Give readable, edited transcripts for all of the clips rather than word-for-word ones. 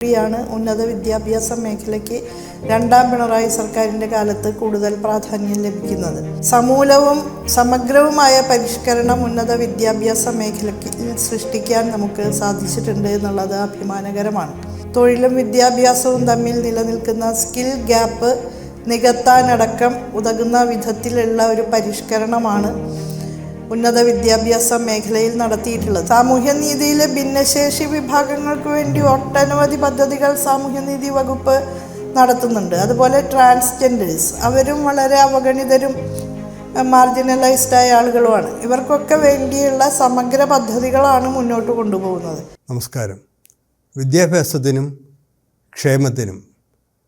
ാണ് ഉന്നത വിദ്യാഭ്യാസ മേഖലയ്ക്ക് രണ്ടാം പിണറായി സർക്കാരിൻ്റെ കാലത്ത് കൂടുതൽ പ്രാധാന്യം ലഭിക്കുന്നത്. സമൂലവും സമഗ്രവുമായ പരിഷ്കരണം ഉന്നത വിദ്യാഭ്യാസ മേഖലയ്ക്ക് സൃഷ്ടിക്കാൻ നമുക്ക് സാധിച്ചിട്ടുണ്ട് എന്നുള്ളത് അഭിമാനകരമാണ്. തൊഴിലും വിദ്യാഭ്യാസവും തമ്മിൽ നിലനിൽക്കുന്ന സ്കിൽ ഗ്യാപ്പ് നികത്താനടക്കം ഉതകുന്ന വിധത്തിലുള്ള ഒരു പരിഷ്കരണമാണ് ഉന്നത വിദ്യാഭ്യാസ മേഖലയിൽ നടത്തിയിട്ടുള്ളത്. സാമൂഹ്യനീതിയിലെ ഭിന്നശേഷി വിഭാഗങ്ങൾക്ക് വേണ്ടി ഒട്ടനവധി പദ്ധതികൾ സാമൂഹ്യനീതി വകുപ്പ് നടത്തുന്നുണ്ട്. അതുപോലെ ട്രാൻസ്ജെൻഡേഴ്സ്, അവരും വളരെ അവഗണിതരും മാർജിനലൈസ്ഡായ ആളുകളുമാണ്. ഇവർക്കൊക്കെ വേണ്ടിയുള്ള സമഗ്ര പദ്ധതികളാണ് മുന്നോട്ട് കൊണ്ടുപോകുന്നത്. നമസ്കാരം. വിദ്യാഭ്യാസത്തിനും ക്ഷേമത്തിനും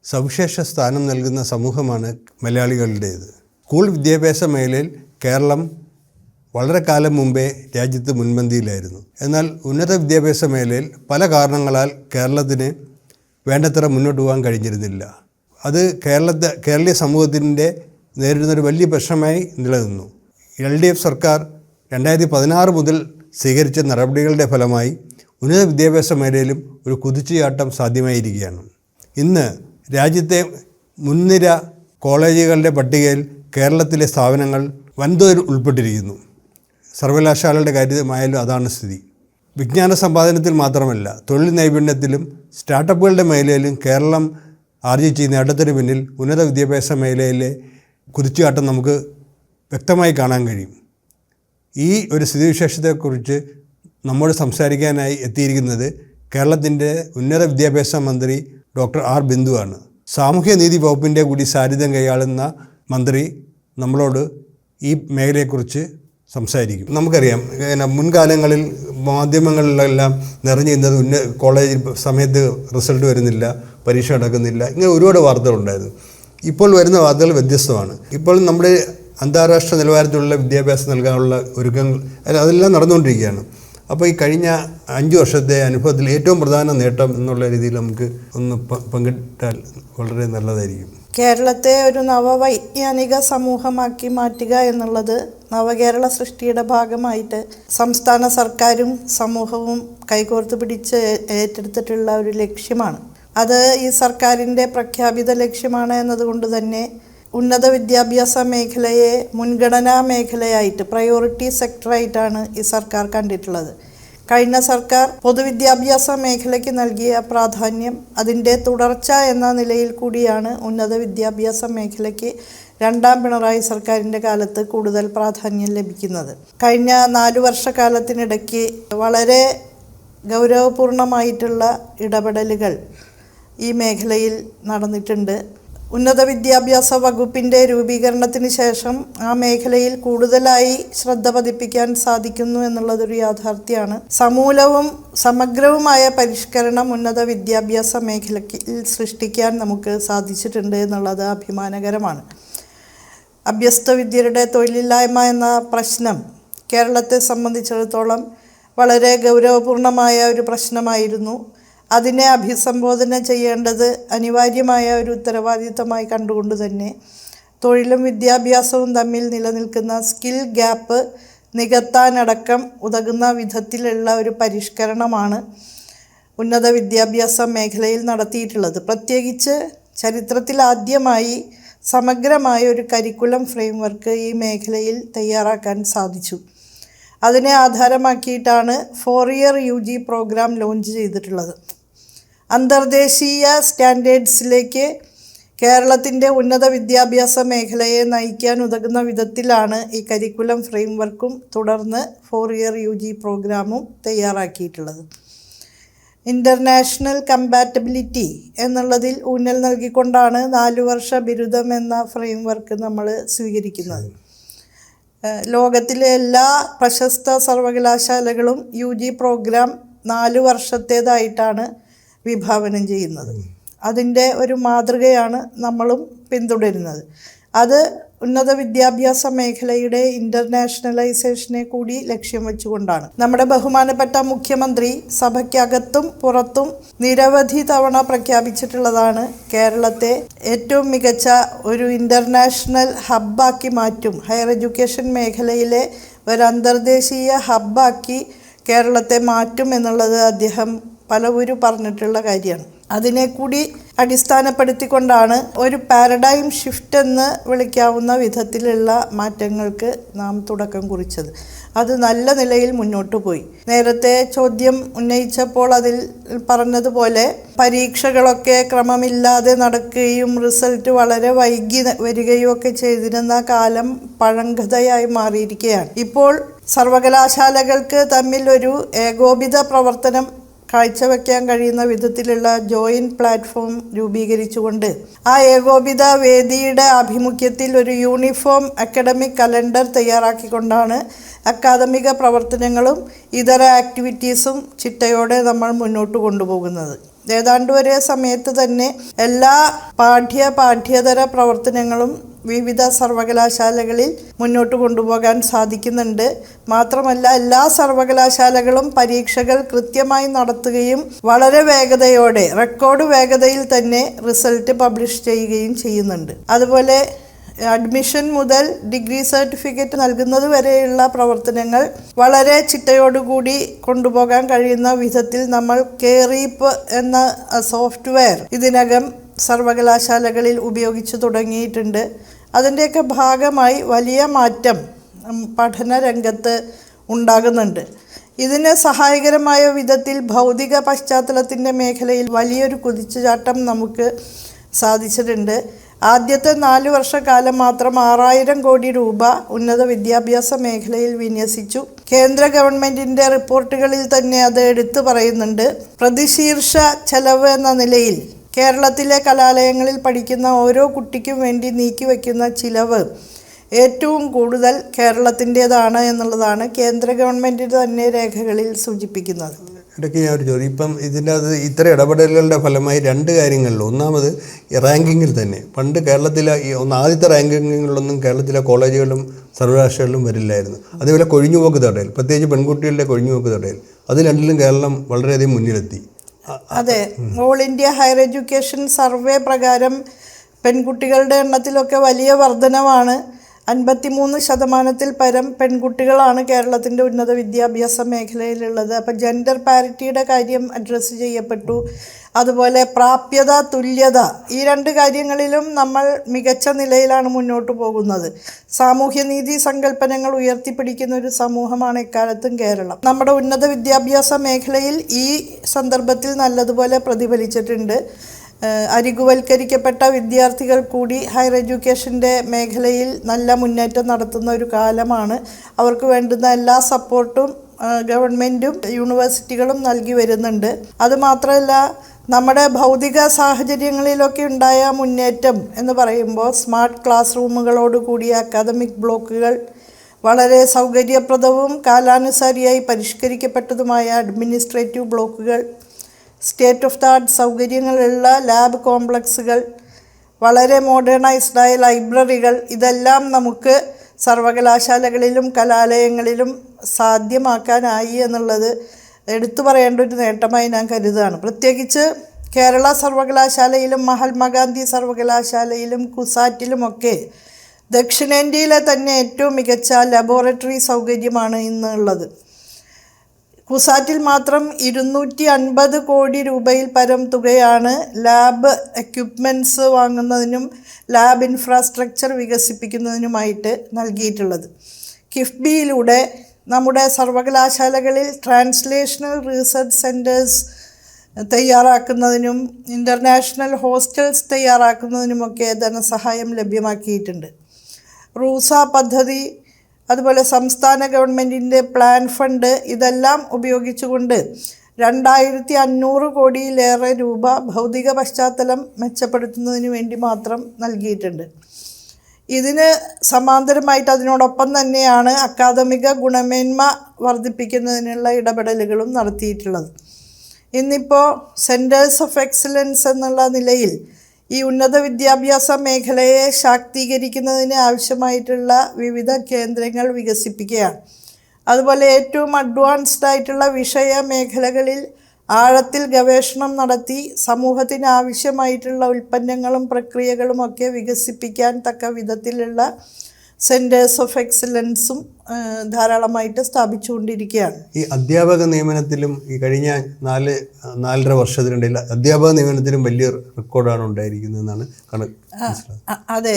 സവിശേഷ സ്ഥാനം നൽകുന്ന സമൂഹമാണ് മലയാളികളുടേത്. സ്കൂൾ വിദ്യാഭ്യാസ മേഖലയിൽ കേരളം വളരെ കാലം മുമ്പേ രാജ്യത്ത് മുൻപന്തിയിലായിരുന്നു. എന്നാൽ ഉന്നത വിദ്യാഭ്യാസ മേഖലയിൽ പല കാരണങ്ങളാൽ കേരളത്തിന് വേണ്ടത്ര മുന്നോട്ട് പോകാൻ കഴിഞ്ഞിരുന്നില്ല. അത് കേരളീയ സമൂഹത്തിൻ്റെ നേരിടുന്നൊരു വലിയ പ്രശ്നമായി നിലനിന്നു. LDF സർക്കാർ 2016 മുതൽ സ്വീകരിച്ച നടപടികളുടെ ഫലമായി ഉന്നത വിദ്യാഭ്യാസ മേഖലയിലും ഒരു കുതിച്ചുചാട്ടം സാധ്യമായിരിക്കുകയാണ്. ഇന്ന് രാജ്യത്തെ മുൻനിര കോളേജുകളുടെ പട്ടികയിൽ കേരളത്തിലെ സ്ഥാപനങ്ങൾ വൻതോതിൽ ഉൾപ്പെട്ടിരിക്കുന്നു. സർവകലാശാലയുടെ കാര്യമായാലും അതാണ് സ്ഥിതി. വിജ്ഞാന സമ്പാദനത്തിൽ മാത്രമല്ല, തൊഴിൽ നൈപുണ്യത്തിലും സ്റ്റാർട്ടപ്പുകളുടെ മേഖലയിലും കേരളം ആർജിച്ച നേട്ടത്തിന് പിന്നിൽ ഉന്നത വിദ്യാഭ്യാസ മേഖലയിലെ കുതിച്ചുചാട്ടം നമുക്ക് വ്യക്തമായി കാണാൻ കഴിയും. ഈ ഒരു സ്ഥിതിവിശേഷത്തെക്കുറിച്ച് നമ്മോട് സംസാരിക്കാനായി എത്തിയിരിക്കുന്നത് കേരളത്തിൻ്റെ ഉന്നത വിദ്യാഭ്യാസ മന്ത്രി ഡോക്ടർ ആർ ബിന്ദുവാണ്. സാമൂഹ്യനീതി വകുപ്പിൻ്റെ കൂടി സാരഥ്യം കൈയാളുന്ന മന്ത്രി നമ്മളോട് ഈ മേഖലയെക്കുറിച്ച് സംസാരിക്കും. നമുക്കറിയാം, മുൻകാലങ്ങളിൽ മാധ്യമങ്ങളിലെല്ലാം നിറഞ്ഞിരുന്നത് കോളേജ് സമയത്ത് റിസൾട്ട് വരുന്നില്ല, പരീക്ഷ നടക്കുന്നില്ല, ഇങ്ങനെ ഒരുപാട് വാർത്തകളുണ്ടായിരുന്നു. ഇപ്പോൾ വരുന്ന വാർത്തകൾ വ്യത്യസ്തമാണ്. ഇപ്പോൾ നമ്മുടെ അന്താരാഷ്ട്ര നിലവാരത്തിലുള്ള വിദ്യാഭ്യാസം നൽകാനുള്ള ഒരുക്കങ്ങൾ അതെല്ലാം നടന്നുകൊണ്ടിരിക്കുകയാണ്. അപ്പോൾ ഈ കഴിഞ്ഞ 5 വർഷത്തെ അനുഭവത്തിൽ ഏറ്റവും പ്രധാന നേട്ടം എന്നുള്ള രീതിയിൽ നമുക്ക് ഒന്ന് പങ്കിട്ടാൽ വളരെ നല്ലതായിരിക്കും. കേരളത്തെ ഒരു നവവൈജ്ഞാനിക സമൂഹമാക്കി മാറ്റുക എന്നുള്ളത് നവകേരള സൃഷ്ടിയുടെ ഭാഗമായിട്ട് സംസ്ഥാന സർക്കാരും സമൂഹവും കൈകോർത്ത് പിടിച്ച് ഏറ്റെടുത്തിട്ടുള്ള ഒരു ലക്ഷ്യമാണ്. അത് ഈ സർക്കാരിൻ്റെ പ്രഖ്യാപിത ലക്ഷ്യമാണ് എന്നതുകൊണ്ട് തന്നെ ഉന്നത വിദ്യാഭ്യാസ മേഖലയെ മുൻഗണനാ മേഖലയായിട്ട്, പ്രയോറിറ്റി സെക്ടറായിട്ടാണ് ഈ സർക്കാർ കണ്ടിട്ടുള്ളത്. കഴിഞ്ഞ സർക്കാർ പൊതുവിദ്യാഭ്യാസ മേഖലയ്ക്ക് നൽകിയ പ്രാധാന്യം അതിൻ്റെ തുടർച്ച എന്ന നിലയിൽ കൂടിയാണ് ഉന്നത വിദ്യാഭ്യാസ മേഖലയ്ക്ക് രണ്ടാം പിണറായി സർക്കാരിൻ്റെ കാലത്ത് കൂടുതൽ പ്രാധാന്യം ലഭിക്കുന്നത്. കഴിഞ്ഞ 4 വർഷക്കാലത്തിനിടയ്ക്ക് വളരെ ഗൗരവപൂർണമായിട്ടുള്ള ഇടപെടലുകൾ ഈ മേഖലയിൽ നടന്നിട്ടുണ്ട്. ഉന്നത വിദ്യാഭ്യാസ വകുപ്പിൻ്റെ രൂപീകരണത്തിന് ശേഷം ആ മേഖലയിൽ കൂടുതലായി ശ്രദ്ധ പതിപ്പിക്കാൻ സാധിക്കുന്നു എന്നുള്ളതൊരു യാഥാർത്ഥ്യമാണ്. സമൂലവും സമഗ്രവുമായ പരിഷ്കരണം ഉന്നത വിദ്യാഭ്യാസ മേഖലയ്ക്ക് സൃഷ്ടിക്കാൻ നമുക്ക് സാധിച്ചിട്ടുണ്ട് എന്നുള്ളത് അഭിമാനകരമാണ്. അഭ്യസ്ത വിദ്യരുടെ തൊഴിലില്ലായ്മ എന്ന പ്രശ്നം കേരളത്തെ സംബന്ധിച്ചിടത്തോളം വളരെ ഗൗരവപൂർണമായ ഒരു പ്രശ്നമായിരുന്നു. അതിനെ അഭിസംബോധന ചെയ്യേണ്ടത് അനിവാര്യമായ ഒരു ഉത്തരവാദിത്തമായി കണ്ടുകൊണ്ട് തന്നെ തൊഴിലും വിദ്യാഭ്യാസവും തമ്മിൽ നിലനിൽക്കുന്ന സ്കിൽ ഗ്യാപ്പ് നികത്താനടക്കം ഉതകുന്ന വിധത്തിലുള്ള ഒരു പരിഷ്കരണമാണ് ഉന്നത വിദ്യാഭ്യാസ മേഖലയിൽ നടത്തിയിട്ടുള്ളത്. പ്രത്യേകിച്ച് ചരിത്രത്തിലാദ്യമായി സമഗ്രമായ ഒരു കരിക്കുലം ഫ്രെയിംവർക്ക് ഈ മേഖലയിൽ തയ്യാറാക്കാൻ സാധിച്ചു. അതിനെ ആധാരമാക്കിയിട്ടാണ് 4 ഇയർ UG പ്രോഗ്രാം ലോഞ്ച് ചെയ്തിട്ടുള്ളത്. അന്തർദേശീയ സ്റ്റാൻഡേർഡ്സിലേക്ക് കേരളത്തിൻ്റെ ഉന്നത വിദ്യാഭ്യാസ മേഖലയെ നയിക്കാൻ ഉതകുന്ന വിധത്തിലാണ് ഈ കരിക്കുലം ഫ്രെയിംവർക്കും തുടർന്ന് 4 ഇയർ UG പ്രോഗ്രാമും തയ്യാറാക്കിയിട്ടുള്ളത്. ഇൻ്റർനാഷണൽ കമ്പാറ്റബിലിറ്റി എന്നുള്ളതിൽ ഊന്നൽ നൽകിക്കൊണ്ടാണ് 4 വർഷ ബിരുദം എന്ന ഫ്രെയിംവർക്ക് നമ്മൾ സ്വീകരിക്കുന്നത്. ലോകത്തിലെ എല്ലാ പ്രശസ്ത സർവകലാശാലകളും UG പ്രോഗ്രാം 4 വർഷത്തേതായിട്ടാണ് വിഭാവനം ചെയ്യുന്നത്. അതിൻ്റെ ഒരു മാതൃകയാണ് നമ്മളും പിന്തുടരുന്നത്. അത് ഉന്നത വിദ്യാഭ്യാസ മേഖലയുടെ ഇൻ്റർനാഷണലൈസേഷനെ കൂടി ലക്ഷ്യം വെച്ചുകൊണ്ടാണ്. നമ്മുടെ ബഹുമാനപ്പെട്ട മുഖ്യമന്ത്രി സഭയ്ക്കകത്തും പുറത്തും നിരവധി തവണ പ്രഖ്യാപിച്ചിട്ടുള്ളതാണ് കേരളത്തെ ഏറ്റവും മികച്ച ഒരു ഇൻ്റർനാഷണൽ ഹബ്ബാക്കി മാറ്റും, ഹയർ എഡ്യൂക്കേഷൻ മേഖലയിലെ ഒരു അന്തർദേശീയ ഹബ്ബാക്കി കേരളത്തെ മാറ്റും എന്നുള്ളത് അദ്ദേഹം പലവരും പറഞ്ഞിട്ടുള്ള കാര്യമാണ്. അതിനെ കൂടി അടിസ്ഥാനപ്പെടുത്തിക്കൊണ്ടാണ് ഒരു പാരഡൈം ഷിഫ്റ്റ് എന്ന് വിളിക്കാവുന്ന വിധത്തിലുള്ള മാറ്റങ്ങൾക്ക് നാം തുടക്കം കുറിച്ചത്. അത് നല്ല നിലയിൽ മുന്നോട്ട് പോയി. നേരത്തെ ചോദ്യം ഉന്നയിച്ചപ്പോൾ അതിൽ പറഞ്ഞതുപോലെ പരീക്ഷകളൊക്കെ ക്രമമില്ലാതെ നടക്കുകയും റിസൾട്ട് വളരെ വൈകി വരികയും ഒക്കെ ചെയ്തിരുന്ന കാലം പഴങ്കഥയായി മാറിയിരിക്കുകയാണ്. ഇപ്പോൾ സർവകലാശാലകൾക്ക് തമ്മിൽ ഒരു ഏകോപിത പ്രവർത്തനം കാഴ്ചവെക്കാൻ കഴിയുന്ന വിധത്തിലുള്ള ജോയിൻറ്റ് പ്ലാറ്റ്ഫോം രൂപീകരിച്ചുകൊണ്ട് ആ ഏകോപിത വേദിയുടെ ആഭിമുഖ്യത്തിൽ ഒരു യൂണിഫോം അക്കാഡമിക് കലണ്ടർ തയ്യാറാക്കിക്കൊണ്ടാണ് അക്കാദമിക പ്രവർത്തനങ്ങളും ഇതര ആക്ടിവിറ്റീസും ചിട്ടയോടെ നമ്മൾ മുന്നോട്ട് കൊണ്ടുപോകുന്നത്. ഏതാണ്ട് ഒരേ സമയത്ത് തന്നെ എല്ലാ പാഠ്യേതര പ്രവർത്തനങ്ങളും വിവിധ സർവകലാശാലകളിൽ മുന്നോട്ട് കൊണ്ടുപോകാൻ സാധിക്കുന്നുണ്ട്. മാത്രമല്ല എല്ലാ സർവകലാശാലകളും പരീക്ഷകൾ കൃത്യമായി നടത്തുകയും വളരെ വേഗതയോടെ റെക്കോർഡ് വേഗതയിൽ തന്നെ റിസൾട്ട് പബ്ലിഷ് ചെയ്യുകയും ചെയ്യുന്നുണ്ട്. അതുപോലെ അഡ്മിഷൻ മുതൽ ഡിഗ്രി സർട്ടിഫിക്കറ്റ് നൽകുന്നത് വരെയുള്ള പ്രവർത്തനങ്ങൾ വളരെ ചിട്ടയോടുകൂടി കൊണ്ടുപോകാൻ കഴിയുന്ന വിധത്തിൽ നമ്മൾ കെയറീപ്പ് എന്ന സോഫ്റ്റ്വെയർ ഇതിനകം സർവകലാശാലകളിൽ ഉപയോഗിച്ചു തുടങ്ങിയിട്ടുണ്ട്. അതിൻ്റെയൊക്കെ ഭാഗമായി വലിയ മാറ്റം പഠന രംഗത്ത് ഉണ്ടാകുന്നുണ്ട്. ഇതിന് സഹായകരമായ വിധത്തിൽ ഭൗതിക പശ്ചാത്തലത്തിൻ്റെ മേഖലയിൽ വലിയൊരു കുതിച്ചുചാട്ടം നമുക്ക് സാധിച്ചിട്ടുണ്ട്. ആദ്യത്തെ 4 വർഷക്കാലം മാത്രം 6000 കോടി രൂപ ഉന്നത വിദ്യാഭ്യാസ മേഖലയിൽ വിന്യസിച്ചു. കേന്ദ്ര ഗവൺമെൻറ്റിൻ്റെ റിപ്പോർട്ടുകളിൽ തന്നെ അത് എടുത്തു പറയുന്നുണ്ട്. പ്രതിശീർഷ ചെലവ് എന്ന നിലയിൽ കേരളത്തിലെ കലാലയങ്ങളിൽ പഠിക്കുന്ന ഓരോ കുട്ടിക്കും വേണ്ടി നീക്കിവെക്കുന്ന ചിലവ് ഏറ്റവും കൂടുതൽ കേരളത്തിൻ്റേതാണ് എന്നുള്ളതാണ് കേന്ദ്ര ഗവൺമെൻറ്റിൻ്റെ തന്നെ രേഖകളിൽ സൂചിപ്പിക്കുന്നത്. ഇടയ്ക്ക് ഞാൻ ഒരു ചോദ്യം, ഇപ്പം ഇതിൻ്റെ അത് ഇത്ര ഇടപെടലുകളുടെ ഫലമായി 2 കാര്യങ്ങളിൽ, ഒന്നാമത് റാങ്കിങ്ങിൽ തന്നെ പണ്ട് കേരളത്തിലെ ആദ്യത്തെ റാങ്കിങ്ങുകളിലൊന്നും കേരളത്തിലെ കോളേജുകളിലും സർവകലാശാലകളിലും വരില്ലായിരുന്നു. അതേപോലെ കൊഴിഞ്ഞുപോക്ക് തടയൽ, പ്രത്യേകിച്ച് പെൺകുട്ടികളുടെ കൊഴിഞ്ഞുപോക്ക് തടയൽ, അത് രണ്ടിലും കേരളം വളരെയധികം മുന്നിലെത്തി. അതെ, all India higher education survey പ്രകാരം പെൺകുട്ടികളുടെ എണ്ണത്തിലൊക്കെ വലിയ വർധനവാണ്. 53% പരം പെൺകുട്ടികളാണ് കേരളത്തിൻ്റെ ഉന്നത വിദ്യാഭ്യാസ മേഖലയിലുള്ളത്. അപ്പോൾ ജെൻഡർ പാരിറ്റിയുടെ കാര്യം അഡ്രസ്സ് ചെയ്യപ്പെട്ടു. അതുപോലെ പ്രാപ്യത, തുല്യത, ഈ 2 കാര്യങ്ങളിലും നമ്മൾ മികച്ച നിലയിലാണ് മുന്നോട്ട് പോകുന്നത്. സാമൂഹ്യനീതി സങ്കല്പനങ്ങൾ ഉയർത്തിപ്പിടിക്കുന്ന ഒരു സമൂഹമാണ് എക്കാലത്തും കേരളം. നമ്മുടെ ഉന്നത വിദ്യാഭ്യാസ മേഖലയിൽ ഈ സന്ദർഭത്തിൽ നല്ലതുപോലെ പ്രതിഫലിച്ചിട്ടുണ്ട്. അരികുവൽക്കരിക്കപ്പെട്ട വിദ്യാർത്ഥികൾ കൂടി ഹയർ എഡ്യൂക്കേഷൻ്റെ മേഖലയിൽ നല്ല മുന്നേറ്റം നടത്തുന്ന ഒരു കാലമാണ്. അവർക്ക് വേണ്ടുന്ന എല്ലാ സപ്പോർട്ടും ഗവൺമെൻറ്റും യൂണിവേഴ്സിറ്റികളും നൽകി വരുന്നുണ്ട്. അതുമാത്രമല്ല, നമ്മുടെ ഭൗതിക സാഹചര്യങ്ങളിലൊക്കെ ഉണ്ടായ മുന്നേറ്റം എന്ന് പറയുമ്പോൾ സ്മാർട്ട് ക്ലാസ് റൂമുകളോട് കൂടിയ അക്കാദമിക് ബ്ലോക്കുകൾ, വളരെ സൗകര്യപ്രദവും കാലാനുസാരിയായി പരിഷ്കരിക്കപ്പെട്ടതുമായ അഡ്മിനിസ്ട്രേറ്റീവ് ബ്ലോക്കുകൾ, സ്റ്റേറ്റ് ഓഫ് ദ ആർട്ട് സൗകര്യങ്ങളുള്ള ലാബ് കോംപ്ലക്സുകൾ, വളരെ മോഡേണൈസ്ഡായ ലൈബ്രറികൾ, ഇതെല്ലാം നമുക്ക് സർവകലാശാലകളിലും കലാലയങ്ങളിലും സാധ്യമാക്കാനായി എന്നുള്ളത് എടുത്തു പറയേണ്ട ഒരു നേട്ടമായി ഞാൻ കരുതുകയാണ്. പ്രത്യേകിച്ച് കേരള സർവകലാശാലയിലും മഹാത്മാഗാന്ധി സർവകലാശാലയിലും കുസാറ്റിലുമൊക്കെ ദക്ഷിണേന്ത്യയിലെ തന്നെ ഏറ്റവും മികച്ച ലബോറട്ടറി സൗകര്യമാണ് ഇന്നുള്ളത്. കുസാറ്റിൽ മാത്രം 250 കോടി രൂപയിൽ പരം തുകയാണ് ലാബ് എക്യുപ്മെൻറ്റ്സ് വാങ്ങുന്നതിനും ലാബ് ഇൻഫ്രാസ്ട്രക്ചർ വികസിപ്പിക്കുന്നതിനുമായിട്ട് നൽകിയിട്ടുള്ളത്. കിഫ്ബിയിലൂടെ നമ്മുടെ സർവകലാശാലകളിൽ ട്രാൻസ്ലേഷണൽ റിസർച്ച് സെൻറ്റേഴ്സ് തയ്യാറാക്കുന്നതിനും ഇൻ്റർനാഷണൽ ഹോസ്റ്റൽസ് തയ്യാറാക്കുന്നതിനുമൊക്കെ ധനസഹായം ലഭ്യമാക്കിയിട്ടുണ്ട്. റൂസ പദ്ധതി, അതുപോലെ സംസ്ഥാന ഗവൺമെൻറ്റിൻ്റെ പ്ലാൻ ഫണ്ട്, ഇതെല്ലാം ഉപയോഗിച്ചുകൊണ്ട് 2500 കോടിയിലേറെ രൂപ ഭൗതിക പശ്ചാത്തലം മെച്ചപ്പെടുത്തുന്നതിന് വേണ്ടി മാത്രം നൽകിയിട്ടുണ്ട്. ഇതിന് സമാന്തരമായിട്ട് അതിനോടൊപ്പം തന്നെയാണ് അക്കാദമിക ഗുണമേന്മ വർദ്ധിപ്പിക്കുന്നതിനുള്ള ഇടപെടലുകളും നടത്തിയിട്ടുള്ളത്. ഇന്നിപ്പോൾ സെൻറ്റേഴ്സ് ഓഫ് എക്സലൻസ് എന്നുള്ള നിലയിൽ ഈ ഉന്നത വിദ്യാഭ്യാസ മേഖലയെ ശാക്തീകരിക്കുന്നതിന് ആവശ്യമായിട്ടുള്ള വിവിധ കേന്ദ്രങ്ങൾ വികസിപ്പിക്കുകയാണ്. അതുപോലെ ഏറ്റവും അഡ്വാൻസ്ഡ് ആയിട്ടുള്ള വിഷയ മേഖലകളിൽ ആഴത്തിൽ ഗവേഷണം നടത്തി സമൂഹത്തിന് ആവശ്യമായിട്ടുള്ള ഉൽപ്പന്നങ്ങളും പ്രക്രിയകളുമൊക്കെ വികസിപ്പിക്കാൻ തക്ക വിധത്തിലുള്ള സെൻറ്റേഴ്സ് ഓഫ് എക്സലൻസും ധാരാളമായിട്ട് സ്ഥാപിച്ചുകൊണ്ടിരിക്കുകയാണ്. ഈ അധ്യാപക നിയമനത്തിലും ഈ കഴിഞ്ഞ 4-4.5 വർഷത്തിനിടയിൽ അധ്യാപക നിയമനത്തിലും വലിയ റെക്കോർഡാണ് ഉണ്ടായിരിക്കുന്നതെന്നാണ് അതെ.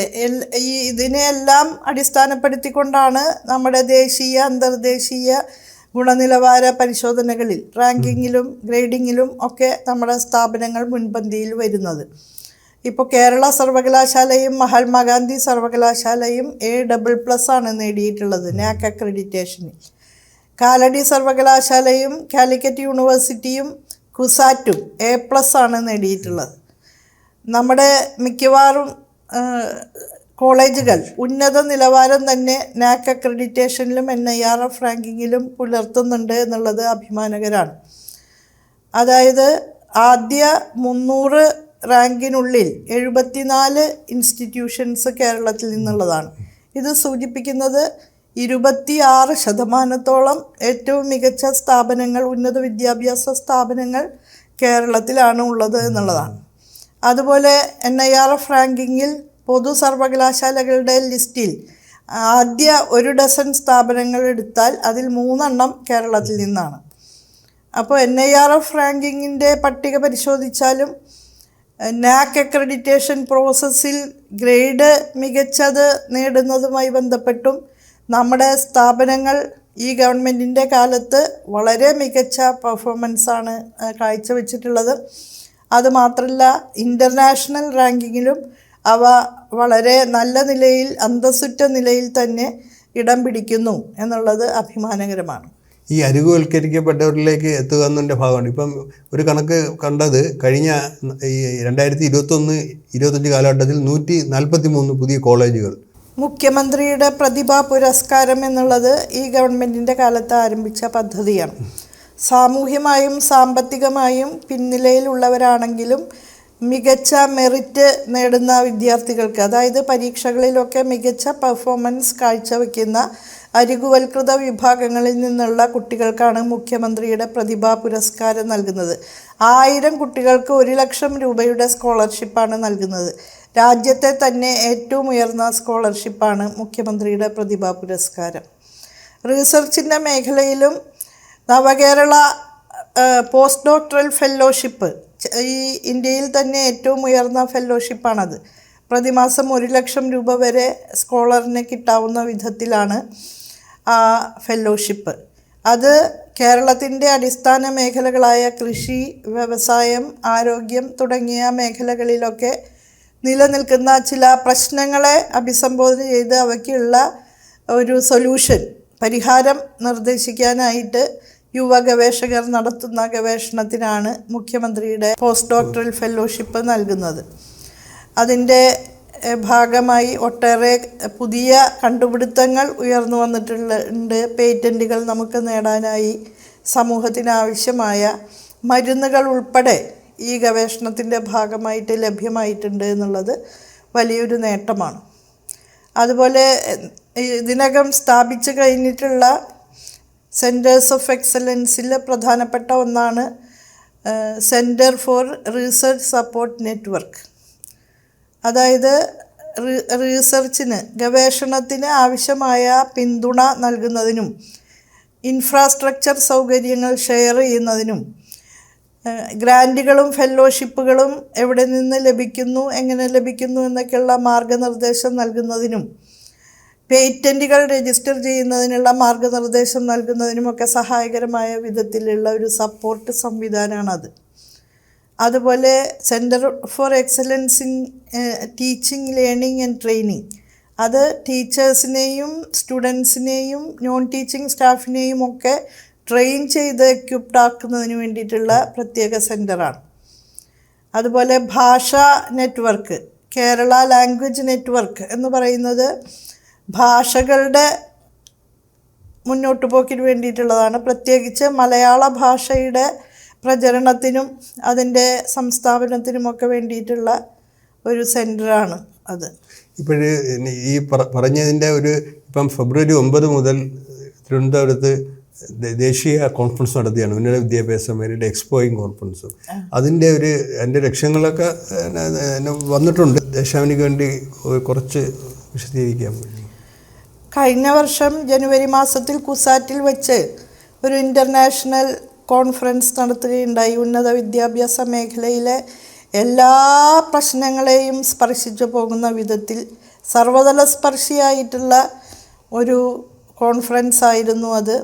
ഇതിനെയെല്ലാം അടിസ്ഥാനപ്പെടുത്തിക്കൊണ്ടാണ് നമ്മുടെ ദേശീയ അന്തർദേശീയ ഗുണനിലവാര പരിശോധനകളിൽ റാങ്കിങ്ങിലും ഗ്രേഡിങ്ങിലും ഒക്കെ നമ്മുടെ സ്ഥാപനങ്ങൾ മുൻപന്തിയിൽ വരുന്നത്. ഇപ്പോൾ കേരള സർവകലാശാലയും മഹാത്മാഗാന്ധി സർവകലാശാലയും A++ ആണ് നേടിയിട്ടുള്ളത് നാക് അക്രഡിറ്റേഷനിൽ. കാലടി സർവകലാശാലയും കാലിക്കറ്റ് യൂണിവേഴ്സിറ്റിയും കുസാറ്റും A+ ആണ് നേടിയിട്ടുള്ളത്. നമ്മുടെ മിക്കവാറും കോളേജുകൾ ഉന്നത നിലവാരം തന്നെ നാക് അക്രഡിറ്റേഷനിലും NIRF റാങ്കിങ്ങിലും പുലർത്തുന്നുണ്ട് എന്നുള്ളത് അഭിമാനകരമാണ്. അതായത് ആദ്യ 300 റാങ്കിനുള്ളിൽ 74 ഇൻസ്റ്റിറ്റ്യൂഷൻസ് കേരളത്തിൽ നിന്നുള്ളതാണ്. ഇത് സൂചിപ്പിക്കുന്നത് 26% ഏറ്റവും മികച്ച സ്ഥാപനങ്ങൾ, ഉന്നത വിദ്യാഭ്യാസ സ്ഥാപനങ്ങൾ കേരളത്തിലാണ് ഉള്ളത് എന്നുള്ളതാണ്. അതുപോലെ NIRF റാങ്കിങ്ങിൽ പൊതു സർവകലാശാലകളുടെ ലിസ്റ്റിൽ ആദ്യ 1 ഡസൻ സ്ഥാപനങ്ങൾ എടുത്താൽ അതിൽ 3 കേരളത്തിൽ നിന്നാണ്. അപ്പോൾ NIRF റാങ്കിങ്ങിൻ്റെ പട്ടിക പരിശോധിച്ചാലും നാക് അക്രഡിറ്റേഷൻ പ്രോസസ്സിൽ ഗ്രേഡ് മികച്ചത് നേടുന്നതുമായി ബന്ധപ്പെട്ടും നമ്മുടെ സ്ഥാപനങ്ങൾ ഈ ഗവൺമെൻറ്റിൻ്റെ കാലത്ത് വളരെ മികച്ച പെർഫോമൻസാണ് കാഴ്ചവെച്ചിട്ടുള്ളത്. അതുമാത്രമല്ല ഇൻ്റർനാഷണൽ റാങ്കിങ്ങിലും അവ വളരെ നല്ല നിലയിൽ, അന്തസ്സുറ്റ നിലയിൽ തന്നെ ഇടം പിടിക്കുന്നു എന്നുള്ളത് അഭിമാനകരമാണ്. ഈ അരികുവൽക്കരിക്കപ്പെട്ടവരിലേക്ക് എത്തുക എന്നതിൻ്റെ ഭാഗമാണ്. ഇപ്പം ഒരു കണക്ക് കണ്ടത് കഴിഞ്ഞ ഈ 2021-25 കാലഘട്ടത്തിൽ 143 പുതിയ കോളേജുകൾ. മുഖ്യമന്ത്രിയുടെ പ്രതിഭാ പുരസ്കാരം എന്നുള്ളത് ഈ ഗവൺമെൻറ്റിൻ്റെ കാലത്ത് ആരംഭിച്ച പദ്ധതിയാണ്. സാമൂഹ്യമായും സാമ്പത്തികമായും പിന്നിലയിലുള്ളവരാണെങ്കിലും മികച്ച മെറിറ്റ് നേടുന്ന വിദ്യാർത്ഥികൾക്ക്, അതായത് പരീക്ഷകളിലൊക്കെ മികച്ച പെർഫോമൻസ് കാഴ്ചവെക്കുന്ന അരികുവൽകൃത വിഭാഗങ്ങളിൽ നിന്നുള്ള കുട്ടികൾക്കാണ് മുഖ്യമന്ത്രിയുടെ പ്രതിഭാ പുരസ്കാരം നൽകുന്നത്. 1000 കുട്ടികൾക്ക് 1 ലക്ഷം രൂപയുടെ സ്കോളർഷിപ്പാണ് നൽകുന്നത്. രാജ്യത്തെ തന്നെ ഏറ്റവും ഉയർന്ന സ്കോളർഷിപ്പാണ് മുഖ്യമന്ത്രിയുടെ പ്രതിഭാ പുരസ്കാരം. റിസർച്ചിൻ്റെ മേഖലയിലും നവകേരള പോസ്റ്റ് ഡോക്ടറൽ ഫെല്ലോഷിപ്പ് ഈ ഇന്ത്യയിൽ തന്നെ ഏറ്റവും ഉയർന്ന ഫെല്ലോഷിപ്പാണത്. പ്രതിമാസം 1 ലക്ഷം രൂപ വരെ സ്കോളറിന് കിട്ടാവുന്ന വിധത്തിലാണ് ആ ഫെല്ലോഷിപ്പ്. അത് കേരളത്തിൻ്റെ അടിസ്ഥാന മേഖലകളായ കൃഷി, വ്യവസായം, ആരോഗ്യം തുടങ്ങിയ മേഖലകളിലൊക്കെ നിലനിൽക്കുന്ന ചില പ്രശ്നങ്ങളെ അഭിസംബോധന ചെയ്ത് അവയ്ക്കുള്ള ഒരു സൊല്യൂഷൻ, പരിഹാരം നിർദ്ദേശിക്കാനായിട്ട് യുവ ഗവേഷകർ നടത്തുന്ന ഗവേഷണത്തിനാണ് മുഖ്യമന്ത്രിയുടെ പോസ്റ്റ് ഡോക്ടറൽ ഫെല്ലോഷിപ്പ് നൽകുന്നത്. അതിൻ്റെ ഭാഗമായി ഒട്ടേറെ പുതിയ കണ്ടുപിടുത്തങ്ങൾ ഉയർന്നു വന്നിട്ടുണ്ട്. പേറ്റൻറ്റുകൾ നമുക്ക് നേടാനായി സമൂഹത്തിനാവശ്യമായ മരുന്നുകൾ ഉൾപ്പെടെ ഈ ഗവേഷണത്തിൻ്റെ ഭാഗമായിട്ട് ലഭ്യമായിട്ടുണ്ട് എന്നുള്ളത് വലിയൊരു നേട്ടമാണ്. അതുപോലെ ഇതിനകം സ്ഥാപിച്ചു കഴിഞ്ഞിട്ടുള്ള സെൻറ്റേഴ്സ് ഓഫ് എക്സലൻസിൽ പ്രധാനപ്പെട്ട ഒന്നാണ് centre for research support network. അതായത് റീസെർച്ചിന്, ഗവേഷണത്തിന് ആവശ്യമായ പിന്തുണ നൽകുന്നതിനും ഇൻഫ്രാസ്ട്രക്ചർ സൗകര്യങ്ങൾ ഷെയർ ചെയ്യുന്നതിനും ഗ്രാൻറ്റുകളും ഫെല്ലോഷിപ്പുകളും എവിടെ നിന്ന് ലഭിക്കുന്നു, എങ്ങനെ ലഭിക്കുന്നു എന്നൊക്കെയുള്ള മാർഗനിർദ്ദേശം നൽകുന്നതിനും പേറ്റൻറ്റുകൾ രജിസ്റ്റർ ചെയ്യുന്നതിനുള്ള മാർഗനിർദ്ദേശം നൽകുന്നതിനുമൊക്കെ സഹായകരമായ വിധത്തിലുള്ള ഒരു സപ്പോർട്ട് സംവിധാനമാണത്. അതുപോലെ centre for excellence in teaching, learning and training, അത് ടീച്ചേഴ്സിനെയും സ്റ്റുഡൻസിനെയും നോൺ ടീച്ചിങ് സ്റ്റാഫിനെയും ഒക്കെ ട്രെയിൻ ചെയ്ത് എക്യുപ്ഡ് ആക്കുന്നതിന് വേണ്ടിയിട്ടുള്ള പ്രത്യേക സെൻറ്ററാണ്. അതുപോലെ ഭാഷാ നെറ്റ്വർക്ക്, കേരള ലാംഗ്വേജ് നെറ്റ്വർക്ക് എന്ന് പറയുന്നത് ഭാഷകളുടെ മുന്നോട്ട് പോക്കിന് വേണ്ടിയിട്ടുള്ളതാണ്. പ്രത്യേകിച്ച് മലയാള ഭാഷയുടെ പ്രചരണത്തിനും അതിൻ്റെ സംസ്ഥാപനത്തിനുമൊക്കെ വേണ്ടിയിട്ടുള്ള ഒരു സെൻറ്ററാണ് അത്. ഇപ്പോഴ് ഈ പറഞ്ഞതിൻ്റെ ഇപ്പം ഫെബ്രുവരി 9 മുതൽ തിരുവനന്തപുരത്ത് ദേശീയ കോൺഫറൻസ് നടത്തിയാണ്, ഉന്നത വിദ്യാഭ്യാസ മേഖലയുടെ എക്സ്പോയിങ് കോൺഫറൻസും. അതിൻ്റെ എൻ്റെ ലക്ഷ്യങ്ങളൊക്കെ വന്നിട്ടുണ്ട്. ദേശാവിനിക്ക് വേണ്ടി കുറച്ച് വിശദീകരിക്കാൻ കഴിയും. കഴിഞ്ഞ വർഷം ജനുവരി മാസത്തിൽ കുസാറ്റിൽ വെച്ച് ഒരു ഇൻ്റർനാഷണൽ കോൺഫറൻസ് നടത്തുകയുണ്ടായി. ഉന്നത വിദ്യാഭ്യാസ മേഖലയിലെ എല്ലാ പ്രശ്നങ്ങളെയും സ്പർശിച്ചു പോകുന്ന വിധത്തിൽ സർവതല സ്പർശിയായിട്ടുള്ള ഒരു കോൺഫറൻസ് ആയിരുന്നു അത്.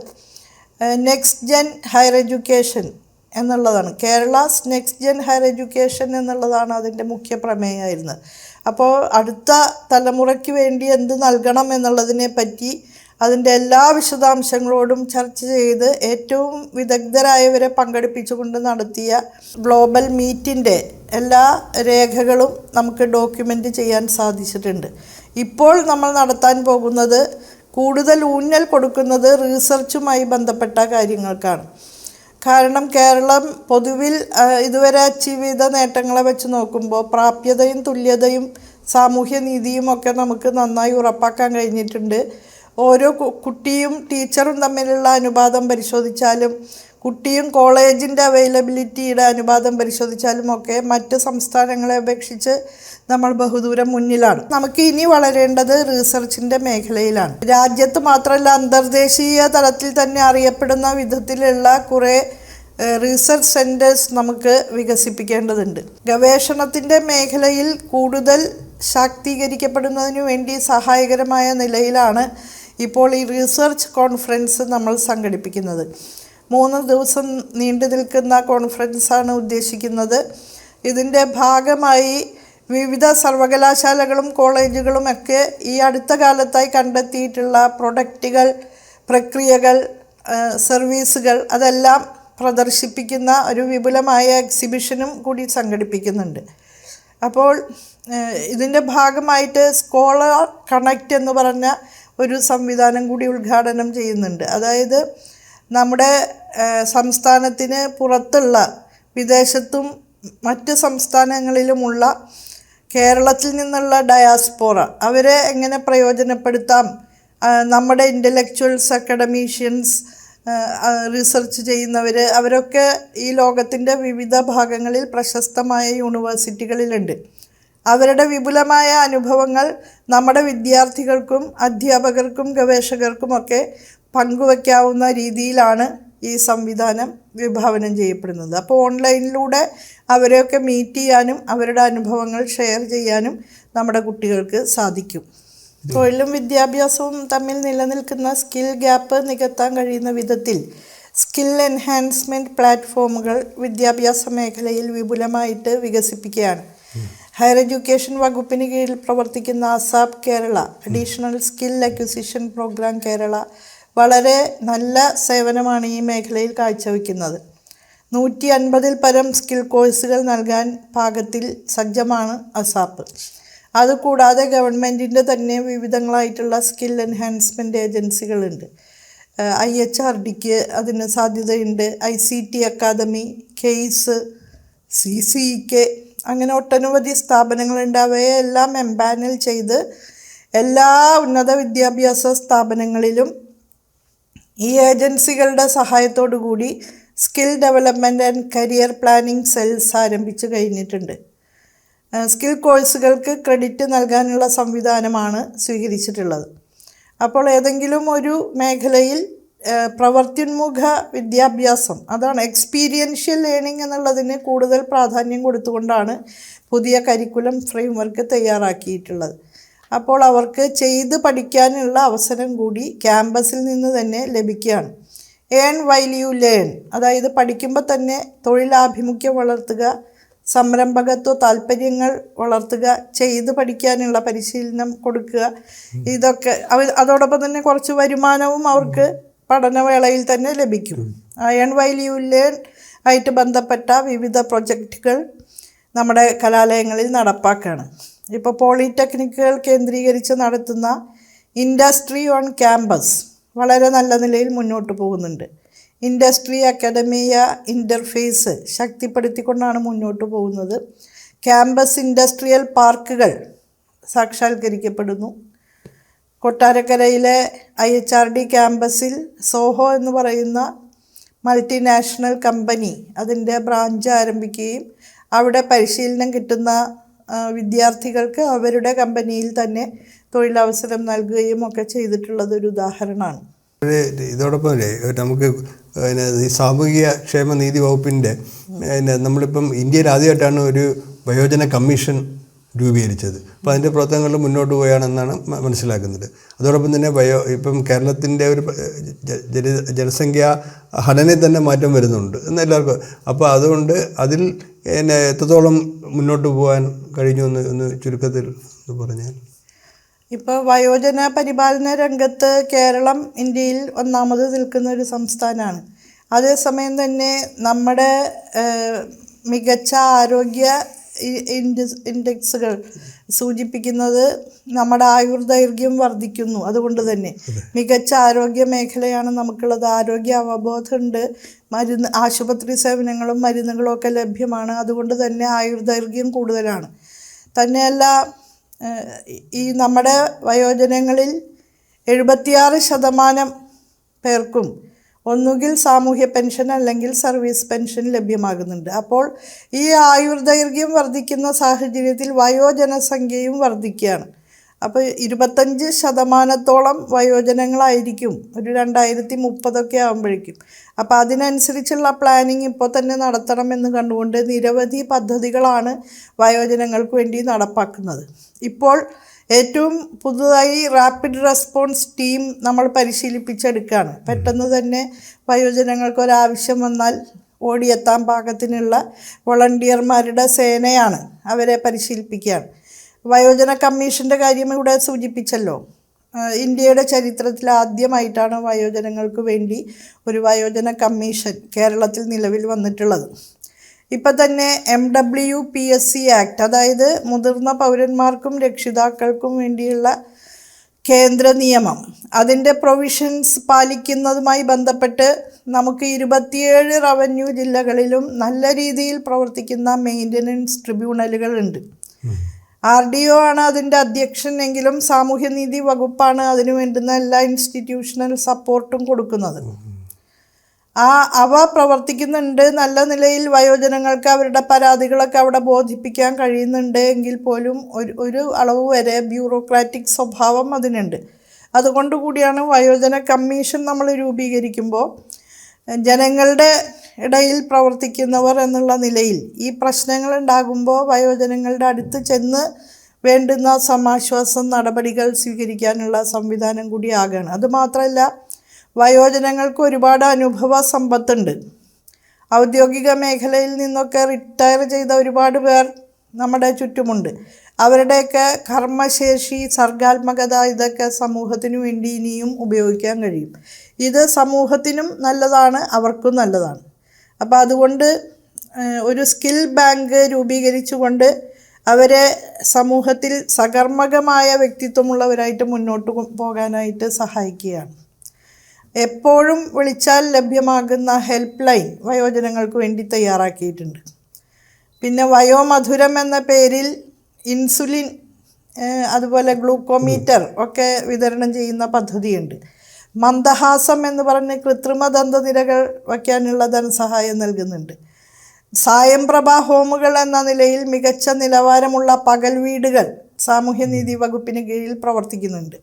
നെക്സ്റ്റ് ജെൻ ഹയർ എഡ്യൂക്കേഷൻ എന്നുള്ളതാണ്, Kerala's next gen higher education എന്നുള്ളതാണ് അതിൻ്റെ മുഖ്യ പ്രമേയമായിരുന്നത്. അപ്പോൾ അടുത്ത തലമുറയ്ക്ക് വേണ്ടി എന്ത് നൽകണം എന്നുള്ളതിനെ പറ്റി അതിൻ്റെ എല്ലാ വിശദാംശങ്ങളോടും ചർച്ച ചെയ്ത് ഏറ്റവും വിദഗ്ധരായവരെ പങ്കെടുപ്പിച്ചുകൊണ്ട് നടത്തിയ ഗ്ലോബൽ മീറ്റിൻ്റെ എല്ലാ രേഖകളും നമുക്ക് ഡോക്യുമെൻ്റ് ചെയ്യാൻ സാധിച്ചിട്ടുണ്ട്. ഇപ്പോൾ നമ്മൾ നടത്താൻ പോകുന്നത് കൂടുതൽ ഊന്നൽ കൊടുക്കുന്നത് റിസർച്ചുമായി ബന്ധപ്പെട്ട കാര്യങ്ങൾക്കാണ്. കാരണം കേരളം പൊതുവിൽ ഇതുവരെ അച്ചീവ് ചെയ്ത നേട്ടങ്ങളെ വെച്ച് നോക്കുമ്പോൾ പ്രാപ്യതയും തുല്യതയും സാമൂഹ്യ നീതിയും ഒക്കെ നമുക്ക് നന്നായി ഉറപ്പാക്കാൻ കഴിഞ്ഞിട്ടുണ്ട്. ഓരോ കുട്ടിയും ടീച്ചറും തമ്മിലുള്ള അനുപാതം പരിശോധിച്ചാലും കുട്ടിയും കോളേജിൻ്റെ അവൈലബിലിറ്റിയുടെ അനുപാതം പരിശോധിച്ചാലും ഒക്കെ മറ്റ് സംസ്ഥാനങ്ങളെ അപേക്ഷിച്ച് നമ്മൾ ബഹുദൂരം മുന്നിലാണ്. നമുക്ക് ഇനി വളരേണ്ടത് റിസർച്ചിൻ്റെ മേഖലയിലാണ്. രാജ്യത്ത് മാത്രമല്ല അന്തർദേശീയ തലത്തിൽ തന്നെ അറിയപ്പെടുന്ന വിധത്തിലുള്ള കുറേ റിസർച്ച് സെൻറ്റേഴ്സ് നമുക്ക് വികസിപ്പിക്കേണ്ടതുണ്ട്. ഗവേഷണത്തിൻ്റെ മേഖലയിൽ കൂടുതൽ ശാക്തീകരിക്കപ്പെടുന്നതിന് വേണ്ടി സഹായകരമായ നിലയിലാണ് ഇപ്പോൾ ഈ റിസർച്ച് കോൺഫറൻസ് നമ്മൾ സംഘടിപ്പിക്കുന്നത്. 3 ദിവസം നീണ്ടു നിൽക്കുന്ന കോൺഫറൻസാണ് ഉദ്ദേശിക്കുന്നത്. ഇതിൻ്റെ ഭാഗമായി വിവിധ സർവകലാശാലകളും കോളേജുകളും ഒക്കെ ഈ അടുത്ത കാലത്തായി കണ്ടെത്തിയിട്ടുള്ള പ്രൊഡക്റ്റുകൾ, പ്രക്രിയകൾ, സർവീസുകൾ അതെല്ലാം പ്രദർശിപ്പിക്കുന്ന ഒരു വിപുലമായ എക്സിബിഷനും കൂടി സംഘടിപ്പിക്കുന്നുണ്ട്. അപ്പോൾ ഇതിൻ്റെ ഭാഗമായിട്ട് സ്കോളർ കണക്റ്റ് എന്ന് പറഞ്ഞ ഒരു സംവിധാനം കൂടി ഉദ്ഘാടനം ചെയ്യുന്നുണ്ട്. അതായത് നമ്മുടെ സംസ്ഥാനത്തിന് പുറത്തുള്ള വിദേശത്തും മറ്റ് സംസ്ഥാനങ്ങളിലുമുള്ള കേരളത്തിൽ നിന്നുള്ള ഡയാസ്പോറ അവരെ എങ്ങനെ പ്രയോജനപ്പെടുത്താം, നമ്മുടെ ഇൻ്റലക്ച്വൽസ്, അക്കാഡമീഷ്യൻസ്, റിസർച്ച് ചെയ്യുന്നവർ അവരൊക്കെ ഈ ലോകത്തിൻ്റെ വിവിധ ഭാഗങ്ങളിൽ പ്രശസ്തമായ യൂണിവേഴ്സിറ്റികളിലുണ്ട്. അവരുടെ വിപുലമായ അനുഭവങ്ങൾ നമ്മുടെ വിദ്യാർത്ഥികൾക്കും അധ്യാപകർക്കും ഗവേഷകർക്കുമൊക്കെ പങ്കുവയ്ക്കാവുന്ന രീതിയിലാണ് ഈ സംവിധാനം വിഭാവനം ചെയ്യപ്പെടുന്നത്. അപ്പോൾ ഓൺലൈനിലൂടെ അവരെയൊക്കെ മീറ്റ് ചെയ്യാനും അവരുടെ അനുഭവങ്ങൾ ഷെയർ ചെയ്യാനും നമ്മുടെ കുട്ടികൾക്ക് സാധിക്കും. തൊഴിലും വിദ്യാഭ്യാസവും തമ്മിൽ നിലനിൽക്കുന്ന സ്കിൽ ഗ്യാപ്പ് നികത്താൻ കഴിയുന്ന വിധത്തിൽ സ്കിൽ എൻഹാൻസ്മെൻറ്റ് പ്ലാറ്റ്ഫോമുകൾ വിദ്യാഭ്യാസ മേഖലയിൽ വിപുലമായിട്ട് വികസിപ്പിക്കുകയാണ്. ഹയർ എഡ്യൂക്കേഷൻ വകുപ്പിന് കീഴിൽ പ്രവർത്തിക്കുന്ന ASAP Kerala, additional skill acquisition programme Kerala വളരെ നല്ല സേവനമാണ് ഈ മേഖലയിൽ കാഴ്ചവെക്കുന്നത്. 150-ൽ പരം സ്കിൽ കോഴ്സുകൾ നൽകാൻ പാകത്തിൽ സജ്ജമാണ് അസാപ്പ്. അതുകൂടാതെ ഗവൺമെൻറ്റിൻ്റെ തന്നെ വിവിധങ്ങളായിട്ടുള്ള സ്കിൽ എൻഹാൻസ്മെൻറ്റ് ഏജൻസികളുണ്ട്. IHRDക്ക് അതിന് സാധ്യതയുണ്ട്. ICT അക്കാദമി, കെയ്സ്, CCEK അങ്ങനെ ഒട്ടനവധി സ്ഥാപനങ്ങളുണ്ട്. അവയെല്ലാം എംപാനൽ ചെയ്ത് എല്ലാ ഉന്നത വിദ്യാഭ്യാസ സ്ഥാപനങ്ങളിലും ഈ ഏജൻസികളുടെ സഹായത്തോടു കൂടി skill development and career planning cells ആരംഭിച്ചു കഴിഞ്ഞിട്ടുണ്ട്. സ്കിൽ കോഴ്സുകൾക്ക് ക്രെഡിറ്റ് നൽകാനുള്ള സംവിധാനമാണ് സ്വീകരിച്ചിട്ടുള്ളത്. അപ്പോൾ ഏതെങ്കിലും ഒരു മേഖലയിൽ പ്രവർത്തിന്മുഖ വിദ്യാഭ്യാസം, അതാണ് എക്സ്പീരിയൻഷ്യൽ ലേണിംഗ് എന്നുള്ളതിന് കൂടുതൽ പ്രാധാന്യം കൊടുത്തുകൊണ്ടാണ് പുതിയ കരിക്കുലം ഫ്രെയിംവർക്ക് തയ്യാറാക്കിയിട്ടുള്ളത്. അപ്പോൾ അവർക്ക് ചെയ്ത് പഠിക്കാനുള്ള അവസരം കൂടി ക്യാമ്പസിൽ നിന്ന് തന്നെ ലഭിക്കുകയാണ്. ഏൺ വൈൽ യു ലേൺ, അതായത് പഠിക്കുമ്പോൾ തന്നെ തൊഴിലാഭിമുഖ്യം വളർത്തുക, സംരംഭകത്വ താല്പര്യങ്ങൾ വളർത്തുക, ചെയ്ത് പഠിക്കാനുള്ള പരിശീലനം കൊടുക്കുക. ഇതൊക്കെ അതോടൊപ്പം തന്നെ കുറച്ച് വരുമാനവും അവർക്ക് പഠനവേളയിൽ തന്നെ ലഭിക്കും. ഏൺ വൈൽ യു ലേൺ ആയിട്ട് ബന്ധപ്പെട്ട വിവിധ പ്രൊജക്റ്റുകൾ നമ്മുടെ കലാലയങ്ങളിൽ നടപ്പാക്കുകയാണ്. ഇപ്പോൾ പോളിടെക്നിക്കുകൾ കേന്ദ്രീകരിച്ച് നടത്തുന്ന ഇൻഡസ്ട്രി ഓൺ ക്യാമ്പസ് വളരെ നല്ല നിലയിൽ മുന്നോട്ട് പോകുന്നുണ്ട്. ഇൻഡസ്ട്രി അക്കാഡമിയ ഇൻ്റർഫേസ് ശക്തിപ്പെടുത്തിക്കൊണ്ടാണ് മുന്നോട്ട് പോകുന്നത്. ക്യാമ്പസ് ഇൻഡസ്ട്രിയൽ പാർക്കുകൾ സാക്ഷാത്കരിക്കപ്പെടുന്നു. കൊട്ടാരക്കരയിലെ IHRD ക്യാമ്പസിൽ സോഹോ എന്ന് പറയുന്ന മൾട്ടിനാഷണൽ കമ്പനി അതിൻ്റെ ബ്രാഞ്ച് ആരംഭിക്കുകയും അവിടെ പരിശീലനം കിട്ടുന്ന വിദ്യാർത്ഥികൾക്ക് അവരുടെ കമ്പനിയിൽ തന്നെ തൊഴിലവസരം നൽകുകയും ഒക്കെ ചെയ്തിട്ടുള്ളത് ഒരു ഉദാഹരണമാണ്. ഇതോടൊപ്പം നമുക്ക് ഈ സാമൂഹിക ക്ഷേമ നീതി വകുപ്പിൻ്റെ നമ്മളിപ്പം ഇന്ത്യയിൽ ആദ്യമായിട്ടാണ് ഒരു വയോജന കമ്മീഷൻ രൂപീകരിച്ചത്. അപ്പോൾ അതിൻ്റെ പ്രവർത്തനങ്ങൾ മുന്നോട്ട് പോയാണെന്നാണ് മനസ്സിലാക്കുന്നത്. അതോടൊപ്പം തന്നെ ഇപ്പം കേരളത്തിൻ്റെ ഒരു ജനസംഖ്യാ ഘടനയിൽ തന്നെ മാറ്റം വരുന്നുണ്ട് എന്ന് എല്ലാവർക്കും. അപ്പോൾ അതുകൊണ്ട് അതിൽ എത്രത്തോളം മുന്നോട്ട് പോകാൻ കഴിഞ്ഞു ഒന്ന് ചുരുക്കത്തിൽ പറഞ്ഞാൽ. ഇപ്പോൾ വയോജന പരിപാലന രംഗത്ത് കേരളം ഇന്ത്യയിൽ ഒന്നാമത് നിൽക്കുന്ന ഒരു സംസ്ഥാനമാണ്. അതേസമയം തന്നെ നമ്മുടെ മികച്ച ആരോഗ്യ ഇൻഡെക്സുകൾ സൂചിപ്പിക്കുന്നത് നമ്മുടെ ആയുർദൈർഘ്യം വർദ്ധിക്കുന്നു. അതുകൊണ്ട് തന്നെ മികച്ച ആരോഗ്യ മേഖലയാണ് നമുക്കുള്ളത്. ആരോഗ്യ അവബോധമുണ്ട്, ആശുപത്രി സേവനങ്ങളും മരുന്നുകളും ഒക്കെ ലഭ്യമാണ്. അതുകൊണ്ട് തന്നെ ആയുർദൈർഘ്യം കൂടുതലാണ്. തന്നെയല്ല, ഈ നമ്മുടെ വയോജനങ്ങളിൽ 76% പേർക്കും ഒന്നുകിൽ സാമൂഹ്യ പെൻഷൻ അല്ലെങ്കിൽ സർവീസ് പെൻഷൻ ലഭ്യമാകുന്നുണ്ട്. അപ്പോൾ ഈ ആയുർദൈർഘ്യം വർദ്ധിക്കുന്ന സാഹചര്യത്തിൽ വയോജനസംഖ്യയും വർദ്ധിക്കുകയാണ്. അപ്പോൾ 25% വയോജനങ്ങളായിരിക്കും ഒരു 2030 ആകുമ്പോഴേക്കും. അപ്പോൾ അതിനനുസരിച്ചുള്ള പ്ലാനിങ് ഇപ്പോൾ തന്നെ നടത്തണമെന്ന് കണ്ടുകൊണ്ട് നിരവധി പദ്ധതികളാണ് വയോജനങ്ങൾക്ക് വേണ്ടി നടപ്പാക്കുന്നത്. ഇപ്പോൾ ഏറ്റവും പുതുതായി റാപ്പിഡ് റെസ്പോൺസ് ടീം നമ്മൾ പരിശീലിപ്പിച്ചെടുക്കുകയാണ്. പെട്ടെന്ന് തന്നെ വയോജനങ്ങൾക്കൊരാവശ്യം വന്നാൽ ഓടിയെത്താൻ പാകത്തിനുള്ള വോളണ്ടിയർമാരുടെ സേനയാണ്. അവരെ പരിശീലിപ്പിക്കുകയാണ്. വയോജന കമ്മീഷൻ്റെ കാര്യം ഇവിടെ സൂചിപ്പിച്ചല്ലോ. ഇന്ത്യയുടെ ചരിത്രത്തിൽ ആദ്യമായിട്ടാണ് വയോജനങ്ങൾക്ക് വേണ്ടി ഒരു വയോജന കമ്മീഷൻ കേരളത്തിൽ നിലവിൽ വന്നിട്ടുള്ളത്. ഇപ്പം തന്നെ MWPSC ആക്ട്, അതായത് മുതിർന്ന പൗരന്മാർക്കും രക്ഷിതാക്കൾക്കും വേണ്ടിയുള്ള കേന്ദ്ര നിയമം, അതിൻ്റെ പ്രൊവിഷൻസ് പാലിക്കുന്നതുമായി ബന്ധപ്പെട്ട് നമുക്ക് 27 റവന്യൂ ജില്ലകളിലും നല്ല രീതിയിൽ പ്രവർത്തിക്കുന്ന മെയിൻ്റനൻസ് ട്രിബ്യൂണലുകളുണ്ട്. RDO ആണ് അതിൻ്റെ അധ്യക്ഷൻ എങ്കിലും സാമൂഹ്യനീതി വകുപ്പാണ് അതിനു വേണ്ടുന്ന എല്ലാ ഇൻസ്റ്റിറ്റ്യൂഷണൽ സപ്പോർട്ടും കൊടുക്കുന്നത്. അവ പ്രവർത്തിക്കുന്നുണ്ട്. നല്ല നിലയിൽ വയോജനങ്ങൾക്ക് അവരുടെ പരാതികളൊക്കെ അവിടെ ബോധിപ്പിക്കാൻ കഴിയുന്നുണ്ട് എങ്കിൽ പോലും ഒരു അളവ് വരെ ബ്യൂറോക്രാറ്റിക് സ്വഭാവം അതിനുണ്ട്. അതുകൊണ്ട് കൂടിയാണ് വയോജന കമ്മീഷൻ നമ്മൾ രൂപീകരിക്കുമ്പോൾ ജനങ്ങളുടെ ഇടയിൽ പ്രവർത്തിക്കുന്നവർ എന്നുള്ള നിലയിൽ ഈ പ്രശ്നങ്ങൾ ഉണ്ടാകുമ്പോൾ വയോജനങ്ങളുടെ അടുത്ത് ചെന്ന് വേണ്ടുന്ന സമാശ്വാസ നടപടികൾ സ്വീകരിക്കാനുള്ള സംവിധാനം കൂടിയാകുകയാണ്. അതുമാത്രമല്ല, വയോജനങ്ങൾക്ക് ഒരുപാട് അനുഭവ സമ്പത്തുണ്ട്. ഔദ്യോഗിക മേഖലയിൽ നിന്നൊക്കെ റിട്ടയർ ചെയ്ത ഒരുപാട് പേർ നമ്മുടെ ചുറ്റുമുണ്ട്. അവരുടെയൊക്കെ കർമ്മശേഷി, സർഗാത്മകത ഇതൊക്കെ സമൂഹത്തിനു വേണ്ടി ഇനിയും ഉപയോഗിക്കാൻ കഴിയും. ഇത് സമൂഹത്തിനും നല്ലതാണ്, അവർക്കും നല്ലതാണ്. അപ്പോൾ അതുകൊണ്ട് ഒരു സ്കിൽ ബാങ്ക് രൂപീകരിച്ചുകൊണ്ട് അവരെ സമൂഹത്തിൽ സകർമ്മകമായ വ്യക്തിത്വമുള്ളവരായിട്ട് മുന്നോട്ട് പോകാനായിട്ട് സഹായിക്കുകയാണ്. എപ്പോഴും വിളിച്ചാൽ ലഭ്യമാകുന്ന ഹെൽപ്പ് ലൈൻ വയോജനങ്ങൾക്ക് വേണ്ടി തയ്യാറാക്കിയിട്ടുണ്ട്. പിന്നെ വയോമധുരം എന്ന പേരിൽ ഇൻസുലിൻ, അതുപോലെ ഗ്ലൂക്കോമീറ്റർ ഒക്കെ വിതരണം ചെയ്യുന്ന പദ്ധതിയുണ്ട്. മന്ദഹാസം എന്ന് പറഞ്ഞ് കൃത്രിമ ദന്തനിരകൾ വയ്ക്കാനുള്ള ധനസഹായം നൽകുന്നുണ്ട്. സായംപ്രഭ ഹോമുകൾ എന്ന നിലയിൽ മികച്ച നിലവാരമുള്ള പകൽ വീടുകൾ സാമൂഹ്യനീതി വകുപ്പിന് കീഴിൽ പ്രവർത്തിക്കുന്നുണ്ട്.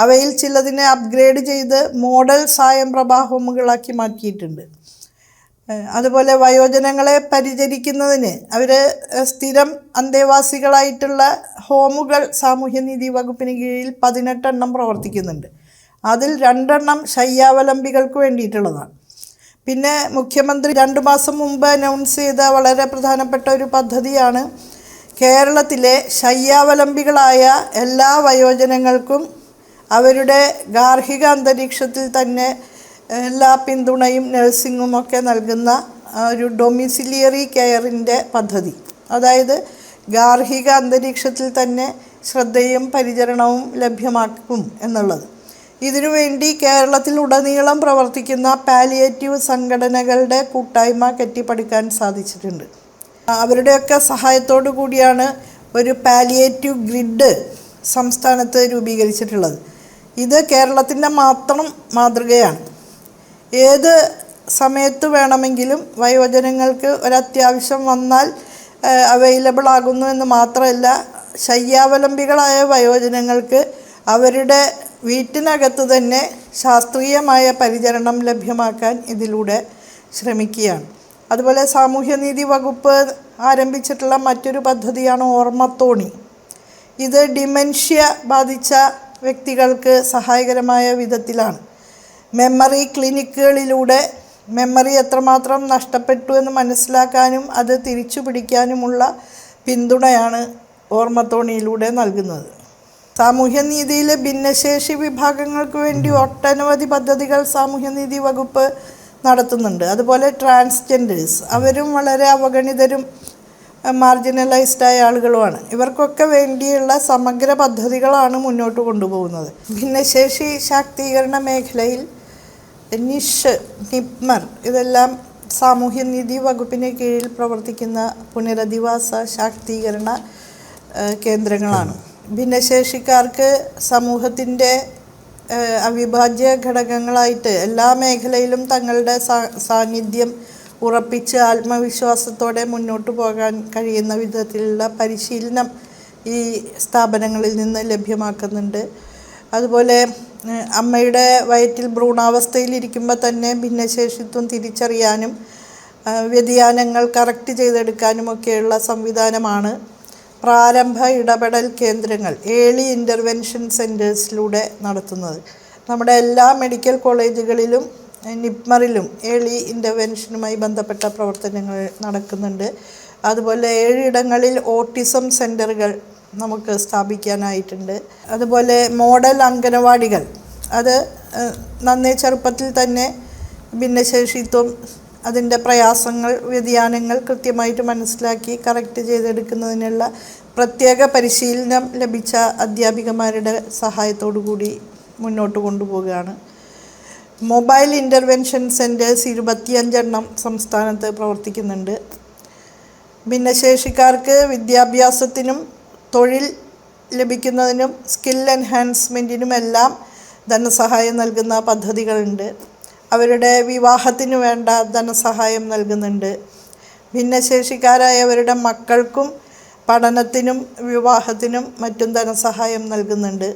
അവയിൽ ചിലതിനെ അപ്ഗ്രേഡ് ചെയ്ത് മോഡൽ സായംപ്രഭ ഹോമുകളാക്കി മാറ്റിയിട്ടുണ്ട്. അതുപോലെ വയോജനങ്ങളെ പരിചരിക്കുന്നതിന് അവർ സ്ഥിരം അന്തേവാസികളായിട്ടുള്ള ഹോമുകൾ സാമൂഹ്യനീതി വകുപ്പിന് കീഴിൽ 18 പ്രവർത്തിക്കുന്നുണ്ട്. അതിൽ 2 ശയ്യാവലംബികൾക്ക് വേണ്ടിയിട്ടുള്ളതാണ്. പിന്നെ മുഖ്യമന്ത്രി 2 മാസം മുമ്പ് അനൗൺസ് ചെയ്ത വളരെ പ്രധാനപ്പെട്ട ഒരു പദ്ധതിയാണ് കേരളത്തിലെ ശയ്യാവലംബികളായ എല്ലാ വയോജനങ്ങൾക്കും അവരുടെ ഗാർഹിക അന്തരീക്ഷത്തിൽ തന്നെ എല്ലാ പിന്തുണയും നഴ്സിങ്ങും ഒക്കെ നൽകുന്ന ഒരു ഡൊമിസിലിയറി കെയറിൻ്റെ പദ്ധതി. അതായത് ഗാർഹിക അന്തരീക്ഷത്തിൽ തന്നെ ശ്രദ്ധയും പരിചരണവും ലഭ്യമാക്കും എന്നുള്ളത്. ഇതിനുവേണ്ടി കേരളത്തിലുടനീളം പ്രവർത്തിക്കുന്ന പാലിയേറ്റീവ് സംഘടനകളുടെ കൂട്ടായ്മ കെട്ടിപ്പടുക്കാൻ സാധിച്ചിട്ടുണ്ട്. അവരുടെയൊക്കെ സഹായത്തോടു കൂടിയാണ് ഒരു പാലിയേറ്റീവ് ഗ്രിഡ് സംസ്ഥാനത്ത് രൂപീകരിച്ചിട്ടുള്ളത്. ഇത് കേരളത്തിൻ്റെ മാത്രം മാതൃകയാണ്. ഏത് സമയത്ത് വേണമെങ്കിലും വയോജനങ്ങൾക്ക് ഒരത്യാവശ്യം വന്നാൽ അവൈലബിൾ ആകുന്നു എന്ന് മാത്രമല്ല, ശയ്യാവലംബികളായ വയോജനങ്ങൾക്ക് അവരുടെ വീട്ടിനകത്ത് തന്നെ ശാസ്ത്രീയമായ പരിചരണം ലഭ്യമാക്കാൻ ഇതിലൂടെ ശ്രമിക്കുകയാണ്. അതുപോലെ സാമൂഹ്യനീതി വകുപ്പ് ആരംഭിച്ചിട്ടുള്ള മറ്റൊരു പദ്ധതിയാണ് ഓർമ്മത്തോണി. ഇത് ഡിമെൻഷ്യ ബാധിച്ച വ്യക്തികൾക്ക് സഹായകരമായ വിധത്തിലാണ്. മെമ്മറി ക്ലിനിക്കുകളിലൂടെ മെമ്മറി എത്രമാത്രം നഷ്ടപ്പെട്ടു എന്ന് മനസ്സിലാക്കാനും അത് തിരിച്ചു പിടിക്കാനുമുള്ള പിന്തുണയാണ് ഓർമ്മത്തോണിയിലൂടെ നൽകുന്നത്. സാമൂഹ്യനീതിയിലെ ഭിന്നശേഷി വിഭാഗങ്ങൾക്ക് വേണ്ടി ഒട്ടനവധി പദ്ധതികൾ സാമൂഹ്യനീതി വകുപ്പ് നടത്തുന്നുണ്ട്. അതുപോലെ ട്രാൻസ്ജെൻഡേഴ്സ്, അവരും വളരെ അവഗണിതരും മാർജിനലൈസ്ഡായ ആളുകളുമാണ്. ഇവർക്കൊക്കെ വേണ്ടിയുള്ള സമഗ്ര പദ്ധതികളാണ് മുന്നോട്ട് കൊണ്ടുപോകുന്നത്. ഭിന്നശേഷി ശാക്തീകരണ മേഖലയിൽ നിപ്മർ ഇതെല്ലാം സാമൂഹ്യനീതി വകുപ്പിന് കീഴിൽ പ്രവർത്തിക്കുന്ന പുനരധിവാസ ശാക്തീകരണ കേന്ദ്രങ്ങളാണ്. ഭിന്നശേഷിക്കാർക്ക് സമൂഹത്തിൻ്റെ അവിഭാജ്യ ഘടകങ്ങളായിട്ട് എല്ലാ മേഖലയിലും തങ്ങളുടെ സാന്നിധ്യം ഉറപ്പിച്ച് ആത്മവിശ്വാസത്തോടെ മുന്നോട്ട് പോകാൻ കഴിയുന്ന വിധത്തിലുള്ള പരിശീലനം ഈ സ്ഥാപനങ്ങളിൽ നിന്ന് ലഭ്യമാക്കുന്നുണ്ട്. അതുപോലെ അമ്മയുടെ വയറ്റിൽ ഭ്രൂണാവസ്ഥയിലിരിക്കുമ്പോൾ തന്നെ ഭിന്നശേഷിത്വം തിരിച്ചറിയാനും വ്യതിയാനങ്ങൾ കറക്റ്റ് ചെയ്തെടുക്കാനുമൊക്കെയുള്ള സംവിധാനമാണ് പ്രാരംഭ ഇടപെടൽ കേന്ദ്രങ്ങൾ, ഏർലി ഇൻ്റർവെൻഷൻ സെൻറ്റേഴ്സിലൂടെ നടത്തുന്നത്. നമ്മുടെ എല്ലാ മെഡിക്കൽ കോളേജുകളിലും നിപ്മറിലും ഏർലി ഇൻ്റർവെൻഷനുമായി ബന്ധപ്പെട്ട പ്രവർത്തനങ്ങൾ നടക്കുന്നുണ്ട്. അതുപോലെ 7 ഇടങ്ങളിൽ ഓട്ടിസം സെൻറ്ററുകൾ നമുക്ക് സ്ഥാപിക്കാനായിട്ടുണ്ട്. അതുപോലെ മോഡൽ അംഗനവാടികൾ, അത് നന്നേ ചെറുപ്പത്തിൽ തന്നെ ഭിന്നശേഷിത്വം, അതിൻ്റെ പ്രയാസങ്ങൾ, വ്യതിയാനങ്ങൾ കൃത്യമായിട്ട് മനസ്സിലാക്കി കറക്റ്റ് ചെയ്തെടുക്കുന്നതിനുള്ള പ്രത്യേക പരിശീലനം ലഭിച്ച അധ്യാപികമാരുടെ സഹായത്തോടു കൂടി മുന്നോട്ട് കൊണ്ടുപോവുകയാണ്. മൊബൈൽ ഇൻ്റർവെൻഷൻ സെൻറ്റേഴ്സ് 25 സംസ്ഥാനത്ത് പ്രവർത്തിക്കുന്നുണ്ട്. ഭിന്നശേഷിക്കാർക്ക് വിദ്യാഭ്യാസത്തിനും തൊഴിൽ ലഭിക്കുന്നതിനും സ്കിൽ എൻഹാൻസ്മെൻറ്റിനുമെല്ലാം ധനസഹായം നൽകുന്ന പദ്ധതികളുണ്ട്. അവരുടെ വിവാഹത്തിന് വേണ്ട ധനസഹായം നൽകുന്നുണ്ട്. ഭിന്നശേഷിക്കാരായവരുടെ മക്കൾക്കും പഠനത്തിനും വിവാഹത്തിനും മറ്റും ധനസഹായം നൽകുന്നുണ്ട്.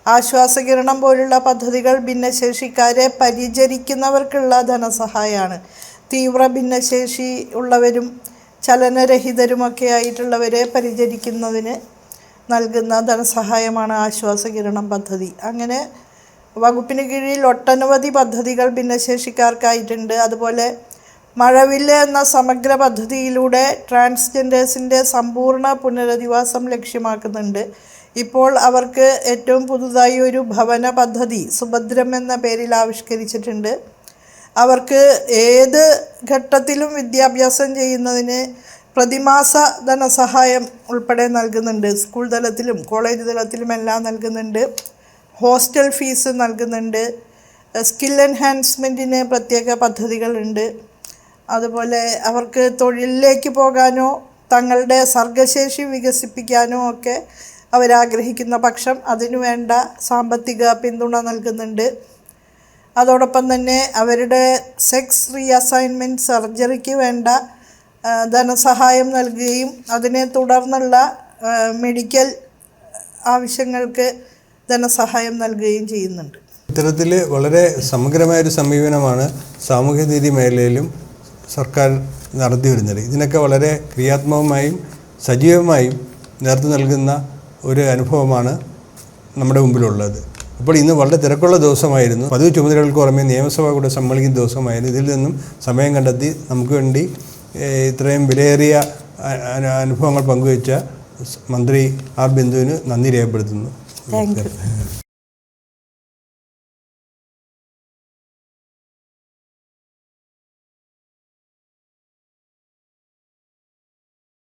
ആശ്വാസകിരണം പോലുള്ള പദ്ധതികൾ ഭിന്നശേഷിക്കാരെ പരിചരിക്കുന്നവർക്കുള്ള ധനസഹായമാണ്. തീവ്ര ഭിന്നശേഷി ഉള്ളവരും ചലനരഹിതരുമൊക്കെ ആയിട്ടുള്ളവരെ പരിചരിക്കുന്നതിന് നൽകുന്ന ധനസഹായമാണ് ആശ്വാസകിരണം പദ്ധതി. അങ്ങനെ വകുപ്പിന് കീഴിൽ ഒട്ടനവധി പദ്ധതികൾ ഭിന്നശേഷിക്കാർക്കായിട്ടുണ്ട്. അതുപോലെ മഴവില്ല് എന്ന സമഗ്ര പദ്ധതിയിലൂടെ ട്രാൻസ്ജെൻഡേഴ്സിൻ്റെ സമ്പൂർണ്ണ പുനരധിവാസം ലക്ഷ്യമാക്കുന്നുണ്ട്. ഇപ്പോൾ അവർക്ക് ഏറ്റവും പുതുതായി ഒരു ഭവന പദ്ധതി സുഭദ്രം എന്ന പേരിൽ ആവിഷ്കരിച്ചിട്ടുണ്ട്. അവർക്ക് ഏത് ഘട്ടത്തിലും വിദ്യാഭ്യാസം ചെയ്യുന്നതിന് പ്രതിമാസ ധനസഹായം ഉൾപ്പെടെ നൽകുന്നുണ്ട്. സ്കൂൾ തലത്തിലും കോളേജ് തലത്തിലുമെല്ലാം നൽകുന്നുണ്ട്. ഹോസ്റ്റൽ ഫീസ് നൽകുന്നുണ്ട്. സ്കിൽ എൻഹാൻസ്മെൻറ്റിന് പ്രത്യേക പദ്ധതികളുണ്ട്. അതുപോലെ അവർക്ക് തൊഴിലിലേക്ക് പോകാനോ തങ്ങളുടെ സർഗശേഷി വികസിപ്പിക്കാനോ ഒക്കെ അവരാഗ്രഹിക്കുന്ന പക്ഷം അതിനുവേണ്ട സാമ്പത്തിക പിന്തുണ നൽകുന്നുണ്ട്. അതോടൊപ്പം തന്നെ അവരുടെ സെക്സ് റീഅസൈൻമെൻറ്റ് സർജറിക്ക് വേണ്ട ധനസഹായം നൽകുകയും അതിനെ തുടർന്നുള്ള മെഡിക്കൽ ആവശ്യങ്ങൾക്ക് ധനസഹായം നൽകുകയും ചെയ്യുന്നുണ്ട്. ഇത്തരത്തിൽ വളരെ സമഗ്രമായൊരു സമീപനമാണ് സാമൂഹ്യനീതി മേഖലയിലും സർക്കാർ നടത്തി വരുന്നത്. ഇതിനൊക്കെ വളരെ ക്രിയാത്മകമായും സജീവമായും നേതൃത്വം നൽകുന്ന ഒരു അനുഭവമാണ് നമ്മുടെ മുമ്പിലുള്ളത്. അപ്പോൾ ഇന്ന് വളരെ തിരക്കുള്ള ദിവസമായിരുന്നു. പതിവ് ചുമതലകൾക്ക് പുറമെ നിയമസഭ കൂടെ സമ്മേളിക്കുന്ന ദിവസമായിരുന്നു. ഇതിൽ നിന്നും സമയം കണ്ടെത്തി നമുക്ക് വേണ്ടി ഇത്രയും വിലയേറിയ അനുഭവങ്ങൾ പങ്കുവച്ച മന്ത്രി ആർ ബിന്ദുവിന് നന്ദി രേഖപ്പെടുത്തുന്നു. Thank you.